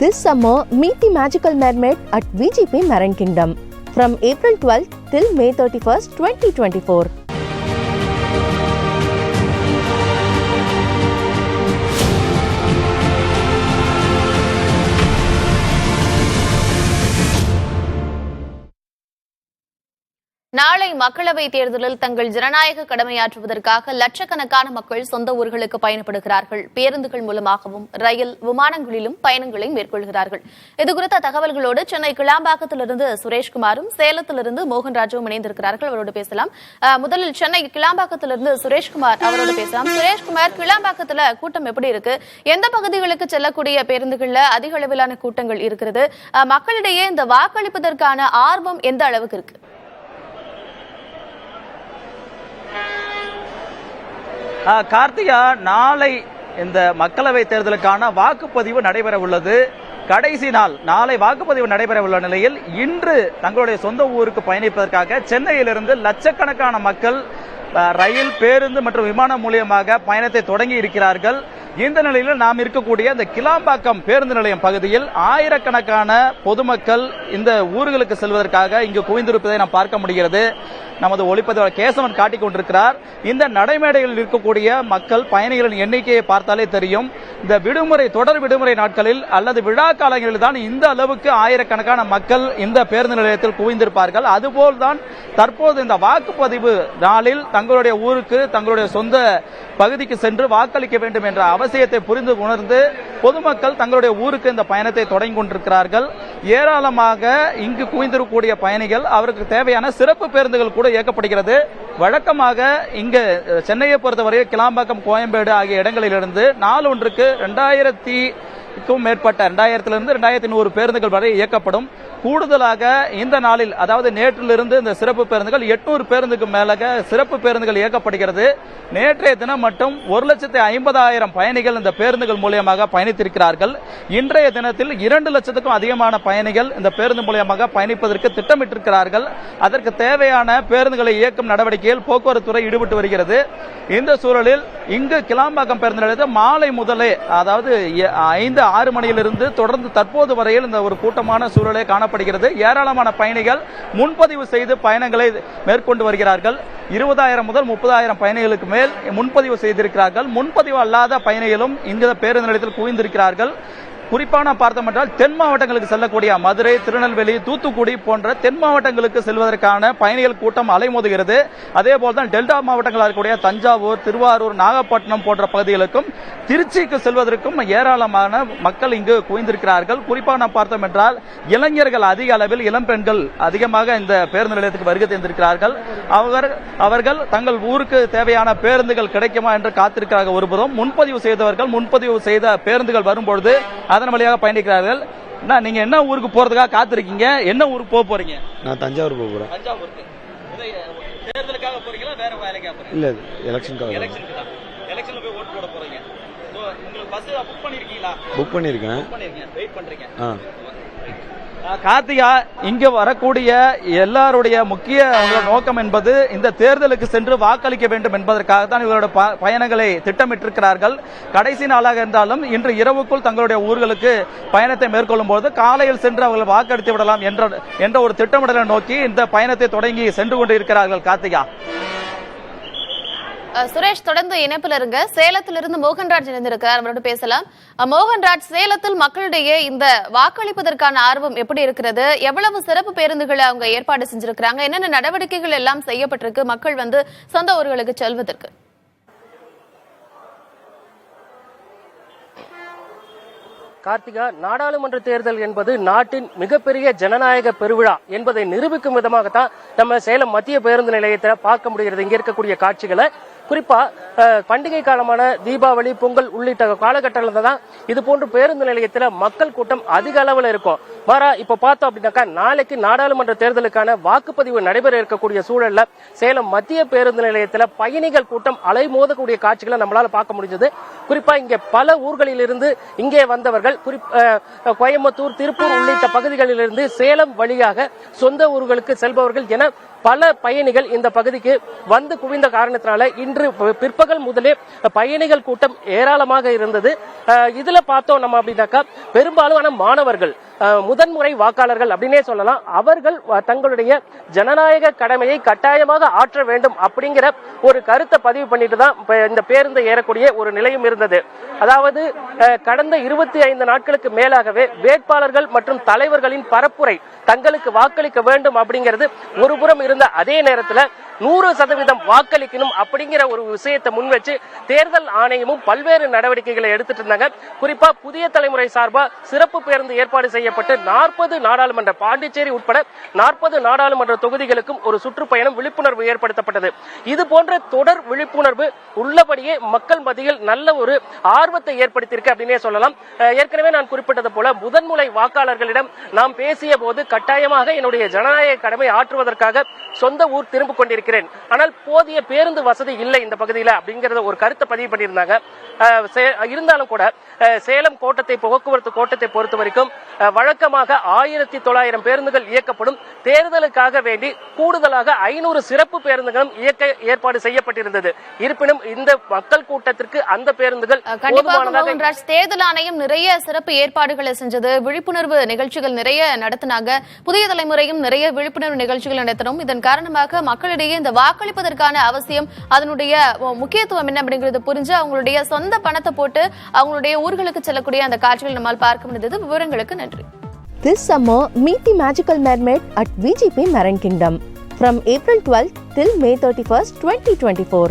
This summer, meet the magical mermaid at VGP Marine Kingdom from April 12th till May 31st, 2024. நாளை மக்களவை தேர்தலில் தங்கள் ஜனநாயக கடமையாற்றுவதற்காக லட்சக்கணக்கான மக்கள் சொந்த ஊர்களுக்கு பயணப்படுகிறார்கள். பேருந்துகள் மூலமாகவும் ரயில், விமானங்களிலும் பயணங்களை மேற்கொள்கிறார்கள். இதுகுறித்த தகவல்களோடு சென்னை கிளாம்பாக்கத்திலிருந்து சுரேஷ்குமாரும் சேலத்திலிருந்து மோகன்ராஜும் இணைந்திருக்கிறார்கள். அவரோடு பேசலாம். முதலில் சென்னை கிளாம்பாக்கத்திலிருந்து சுரேஷ்குமார் அவரோடு பேசலாம். சுரேஷ்குமார், கிளாம்பாக்கத்துல கூட்டம் எப்படி இருக்கு? எந்த பகுதிகளுக்கு செல்லக்கூடிய பேருந்துகள்ல அதிக அளவிலான கூட்டங்கள் இருக்கிறது? மக்களிடையே இந்த வாக்களிப்பதற்கான ஆர்வம் எந்த அளவுக்கு இருக்கு? கார்த்திகா, நாளை இந்த மக்களவை தேர்தலுக்கான வாக்குப்பதிவு நடைபெற உள்ளது. கடைசி நாள் நாளை வாக்குப்பதிவு நடைபெற உள்ள நிலையில் இன்று தங்களுடைய சொந்த ஊருக்கு பயணிப்பதற்காக சென்னையிலிருந்து லட்சக்கணக்கான மக்கள் ரயில், பேருந்து மற்றும் விமானம் மூலியமாக பயணத்தை தொடங்கி இருக்கிறார்கள். இந்த நிலையில் நாம் இருக்கக்கூடிய இந்த கிளாம்பாக்கம் பேருந்து நிலையம் பகுதியில் ஆயிரக்கணக்கான பொதுமக்கள் இந்த ஊர்களுக்கு செல்வதற்காக இங்கு குவிந்திருப்பதை நாம் பார்க்க முடிகிறது. நமது ஒளிப்பதிவாளர் கேசவன் காட்டிக் கொண்டிருக்கிறார். இந்த நடைமேடைகளில் இருக்கக்கூடிய மக்கள், பயணிகளின் எண்ணிக்கையை பார்த்தாலே தெரியும். இந்த விடுமுறை, தொடர் விடுமுறை நாட்களில் அல்லது விழா காலங்களில் தான் இந்த அளவுக்கு ஆயிரக்கணக்கான மக்கள் இந்த பேருந்து நிலையத்தில் குவிந்திருப்பார்கள். அதுபோல்தான் தற்போது இந்த வாக்குப்பதிவு நாளில் தங்களுடைய ஊருக்கு, தங்களுடைய சொந்த பகுதிக்கு சென்று வாக்களிக்க வேண்டும் என்ற அவசியத்தை புரிந்து உணர்ந்து பொதுமக்கள் தங்களுடைய ஊருக்கு இந்த பயணத்தை தொடங்கி கொண்டிருக்கிறார்கள். ஏராளமாக இங்கு குவிந்திருக்கக்கூடிய பயணிகள், அவருக்கு தேவையான சிறப்பு பேருந்துகள் கூட இயக்கப்படுகிறது. வழக்கமாக இங்கு சென்னையை பொறுத்தவரை கிளாம்பாக்கம், கோயம்பேடு ஆகிய இடங்களிலிருந்து நாள் ஒன்றுக்கு 2000க்கும் மேற்பட்ட 2000 2100 பேருந்துகள் வரை இயக்கப்படும். கூடுதலாக இந்த நாளில், அதாவது நேற்றிலிருந்து இந்த சிறப்பு பேருந்துகள் 800 பேருந்துக்கு மேலாக சிறப்பு பேருந்துகள் இயக்கப்படுகிறது. நேற்றைய தினம் மட்டும் 1,50,000 பயணிகள் இந்த பேருந்துகள் மூலியமாக பயணித்திருக்கிறார்கள். இன்றைய தினத்தில் 2 லட்சத்துக்கும் அதிகமான பயணிகள் இந்த பேருந்து மூலியமாக பயணிப்பதற்கு திட்டமிட்டிருக்கிறார்கள். அதற்கு தேவையான பேருந்துகளை இயக்கும் நடவடிக்கையில் போக்குவரத்து துறை ஈடுபட்டு வருகிறது. இந்த சூழலில் இங்கு கிளாம்பாக்கம் பேருந்து நிலையத்தில் மாலை முதலே, அதாவது 5-6 மணியிலிருந்து தொடர்ந்து தற்போது வரையில் இந்த ஒரு கூட்டமான சூழலை காணப்படுகிறது. ஏராளமான பயணிகள் முன்பதிவு செய்து பயணங்களை மேற்கொண்டு வருகிறார்கள். 20,000 முதல் 30,000 பயணிகளுக்கு மேல் முன்பதிவு செய்திருக்கிறார்கள். முன்பதிவு அல்லாத பயணிகளும் இந்த பேருந்து நிலையத்தில் குவிந்திருக்கிறார்கள். குறிப்பாக நாம் பார்த்தோம் என்றால் தென் மாவட்டங்களுக்கு செல்லக்கூடிய மதுரை, திருநெல்வேலி, தூத்துக்குடி போன்ற தென் மாவட்டங்களுக்கு செல்வதற்கான பயணிகள் கூட்டம் அலைமோதுகிறது. அதேபோல்தான் டெல்டா மாவட்டங்களாக இருக்கக்கூடிய தஞ்சாவூர், திருவாரூர், நாகப்பட்டினம் போன்ற பகுதிகளுக்கும் திருச்சிக்கு செல்வதற்கும் ஏராளமான மக்கள் இங்கு குவிந்திருக்கிறார்கள். குறிப்பாக நாம் பார்த்தோம் என்றால் இளைஞர்கள் அதிக அளவில், இளம் பெண்கள் அதிகமாக இந்த பேருந்து நிலையத்துக்கு வருகை தந்திருக்கிறார்கள். அவர்கள் தங்கள் ஊருக்கு தேவையான பேருந்துகள் கிடைக்குமா என்று காத்திருக்கிறார்கள். ஒருபுறம் முன்பதிவு செய்தவர்கள் முன்பதிவு செய்த பேருந்துகள் வரும்பொழுது அதன் வழியாக பயணிக்கிறார்கள். நீங்க என்ன ஊருக்கு போறதுக்காக காத்திருக்கீங்க? என்ன ஊருக்கு போக போறீங்க? நான் தஞ்சாவூர் போக போறேன். தஞ்சாவூருக்கு தேர்தலுக்காக போறீங்களா, வேற வேலைக்காக போறீங்க? இல்ல, எலெக்ஷனுக்காக. எலெக்ஷன்ல போய் ஓட்டு போட போறீங்க. உங்களுக்கு பஸ் புக் பண்ணிருக்கீங்களா? புக் பண்ணிருக்கேன். வெயிட் பண்றீங்க. கார்த்திகா, இங்கு வரக்கூடிய எல்லாருடைய முக்கிய நோக்கம் என்பது இந்த தேர்தலுக்கு சென்று வாக்களிக்க வேண்டும் என்பதற்காக தான் இவரோட பயணங்களை திட்டமிட்டிருக்கிறார்கள். கடைசி நாளாக இருந்தாலும் இன்று இரவுக்குள் தங்களுடைய ஊர்களுக்கு பயணத்தை மேற்கொள்ளும் போது காலையில் சென்று அவர்கள் வாக்களித்து விடலாம் என்ற ஒரு திட்டமிடலை நோக்கி இந்த பயணத்தை தொடங்கி சென்று கொண்டிருக்கிறார்கள். கார்த்திகா, சுரேஷ் தொடர்ந்து இணைப்பில் இருங்க. சேலத்திலிருந்து மோகன்ராஜ் இணைந்திருக்கிறார், அவரோடு பேசலாம். மோகன்ராஜ், சேலத்தில் மக்களிடையே இந்த வாக்களிப்பதற்கான ஆர்வம் எப்படி இருக்கிறது? எவ்வளவு சிறப்பு பேருந்துகளை அவங்க ஏற்பாடு செஞ்சிருக்கிறாங்க? என்னென்ன நடவடிக்கைகள் எல்லாம் செய்யப்பட்டிருக்கு மக்கள் சொந்த ஊர்களுக்கு செல்வதற்கு? கார்த்திகா, நாடாளுமன்ற தேர்தல் என்பது நாட்டின் மிகப்பெரிய ஜனநாயக பெருவிழா என்பதை நிரூபிக்கும் விதமாகத்தான் நம்ம சேலம் மத்திய பேருந்து நிலையத்தை பார்க்க முடிகிறது. இங்க இருக்கக்கூடிய காட்சிகளை, குறிப்பா பண்டிகை காலமான தீபாவளி, பொங்கல் உள்ளிட்ட காலகட்டங்களில் தான் இது போன்ற பேருந்து நிலையத்தில் மக்கள் கூட்டம் அதிக அளவில் இருக்கும். மாறா இப்ப பார்த்தோம் அப்படின்னாக்கா, நாளைக்கு நாடாளுமன்ற தேர்தலுக்கான வாக்குப்பதிவு நடைபெற இருக்கக்கூடிய சூழல்ல சேலம் மத்திய பேருந்து நிலையத்தில் பயணிகள் கூட்டம் அலைமோதக்கூடிய காட்சிகளை நம்மளால பார்க்க முடிஞ்சது. குறிப்பா இங்க பல ஊர்களிலிருந்து இங்கே வந்தவர்கள், கோயம்புத்தூர், திருப்பூர் உள்ளிட்ட பகுதிகளிலிருந்து சேலம் வழியாக சொந்த ஊர்களுக்கு செல்பவர்கள் என பல பயணிகள் இந்த பகுதிக்கு வந்து குவிந்த காரணத்தினால இன்று பிற்பகல் முதலே பயணிகள் கூட்டம் ஏராளமாக இருந்தது. இதுல பார்த்தோம் நம்ம அப்படின்னாக்கா பெரும்பாலான மாணவர்கள், முதன்முறை வாக்காளர்கள் அப்படின்னே சொல்லலாம், அவர்கள் தங்களுடைய ஜனநாயக கடமையை கட்டாயமாக ஆற்ற வேண்டும் அப்படிங்கிற ஒரு கருத்தை பதிவு பண்ணிட்டு தான் இந்த பேருந்து ஏறக்கூடிய ஒரு நிலையும் இருந்தது. அதாவது கடந்த 25 நாட்களுக்கு மேலாகவே வேட்பாளர்கள் மற்றும் தலைவர்களின் பரப்புரை தங்களுக்கு வாக்களிக்க வேண்டும் அப்படிங்கிறது ஒரு புறம் இருந்த அதே நேரத்தில் 100% வாக்களிக்கணும் அப்படிங்கிற ஒரு விஷயத்தை முன்வச்சு தேர்தல் ஆணையமும் பல்வேறு நடவடிக்கைகளை எடுத்துட்டு இருந்தாங்க. குறிப்பா புதிய தலைமுறை சார்பா சிறப்பு பேருந்து ஏற்பாடு செய்யப்பட்டு 40 நாடாளுமன்ற, பாண்டிச்சேரி உட்பட 40 நாடாளுமன்ற தொகுதிகளுக்கும் ஒரு சுற்றுப்பயணம் விழிப்புணர்வு ஏற்படுத்தப்பட்டது. இது போன்ற தொடர் விழிப்புணர்வு உள்ளபடியே மக்கள் மத்தியில் நல்ல ஒரு ஆர்வத்தை ஏற்படுத்தியிருக்கு அப்படின்னே சொல்லலாம். ஏற்கனவே நான் குறிப்பிட்டது போல முதன்முறை வாக்காளர்களிடம் நாம் பேசிய போது கட்டாயமாக என்னுடைய ஜனநாயக கடமை ஆற்றுவதற்காக சொந்த ஊர் திரும்பிக் கொண்டிருக்கிறேன், ஆனால் போதிய பேருந்து வசதி இல்லை இந்த பகுதியில் அப்படிங்கறத ஒரு கருத்தை பதிவு பண்ணியிருந்தாங்க. இருந்தாலும் கூட சேலம் கோட்டத்தை, போக்குவரத்து கோட்டத்தை பொறுத்த வரைக்கும் வழக்கமாக 1900 பேருந்துகள் இயக்கப்படும். தேர்தலுக்காக வேண்டி கூடுதலாக 500 சிறப்பு பேருந்துகளும் இயக்க ஏற்பாடு செய்யப்பட்டிருந்தது. இருப்பினும் இந்த மக்கள் கூட்டத்திற்கு அந்த பேருந்துகள் தேர்தல் ஆணையம் நிறைய சிறப்பு ஏற்பாடுகளை செஞ்சது, விழிப்புணர்வு நிகழ்ச்சிகள் நிறைய நடத்தினாங்க, புதிய தலைமுறையும் நிறைய விழிப்புணர்வு நிகழ்ச்சிகள் நடத்தணும். இதன் காரணமாக மக்களிடையே இந்த வாக்களிப்பதற்கான அவசியம், அதனுடைய முக்கியத்துவம் என்ன அப்படிங்கறது புரிஞ்சு அவங்களுடைய சொந்த பணத்தை போட்டு அவங்களுடைய ஊர்களுக்கு செல்லக்கூடிய அந்த காட்சிகள் நம்மால் பார்க்க முடிந்தது. விவரங்களுக்கு நன்றி. This summer, meet the magical mermaid at VGP Marine Kingdom from April 12th till May 31st, 2024.